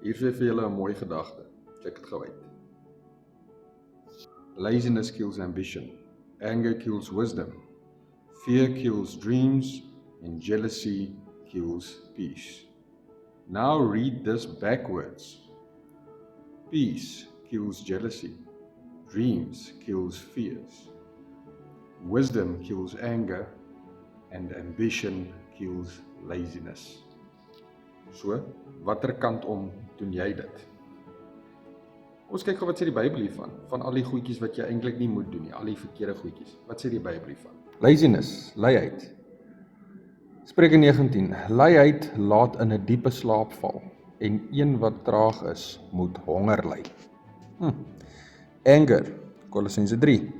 Hier vir julle 'n mooi gedagte. Check dit gou uit. Laziness kills ambition. Anger kills wisdom. Fear kills dreams. And jealousy kills peace. Now read this backwards. Peace kills jealousy. Dreams kills fears. Wisdom kills anger. And ambition kills laziness. So, watter kant om doen jy dit? Ons kyk gou wat sê die Bybel hiervan, van al die goedjies wat jy eintlik nie moet doen nie, al die verkeerde goedjies. Wat sê die Bybel hiervan? Laziness, luiheid. Spreuke 19, luiheid laat in 'n diepe slaap val, en een wat traag is, moet honger ly. Anger, Kolossense 3,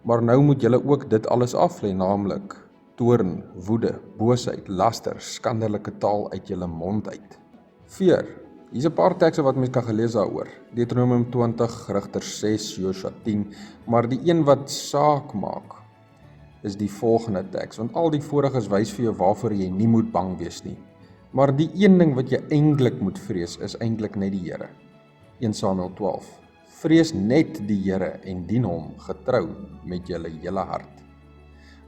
maar nou moet julle ook dit alles aflê, naamlik toorn, woede, boosheid, laster, skandelike taal uit julle mond uit. Fear, hier's 'n paar tekste wat mens kan gelees daaroor. Deuteronomium 20, Rigters 6, Josua 10, maar die een wat saak maak, is die volgende teks, want al die voriges wys vir jou waarvoor jy nie moet bang wees nie. Maar die een ding wat jy eintlik moet vrees, is eintlik net die Here. 1 Samuel 12, vrees net die Here en dien hom getrou met julle hele hart.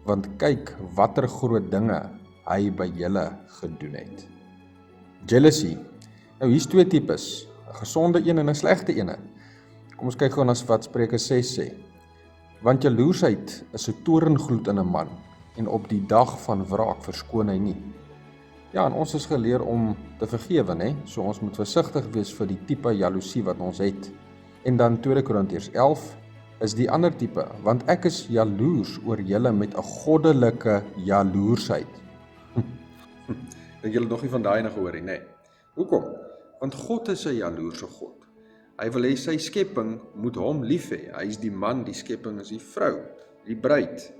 Want kyk watter groot dinge hy by julle gedoen het. Jealousy. Nou hier's twee tipes, 'n gesonde een en 'n slegte een. Kom ons kyk gou na wat Spreuke 6 sê. Want jaloesheid is 'n toorngloed in 'n man, en op die dag van wraak verskoon hy nie. Ja, en ons is geleer om te vergewe, né? So ons moet versigtig wees vir die tipe jaloesie wat ons het. En dan 2 Korintiërs 11 is die ander tipe, want ek is jaloers oor julle met 'n goddelike jaloersheid. Dink julle nog nie van daai ene gehoor nie, nee. Hoekom? Want God is 'n jaloerse God. Hy wil hê sy skepping moet hom lief hê. Hy is die man, die skepping is die vrou, die bruid.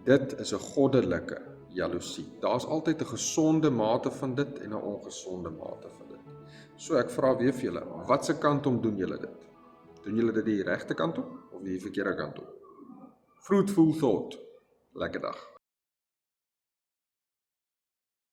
Dit is 'n goddelike jaloesie. Daar's altyd 'n gesonde mate van dit en 'n ongesonde mate van dit. So ek vra weer vir julle, watse kant om doen julle dit? Doen julle dit die regte kant op of die verkeerde kant op? Fruitful thought. Lekker dag.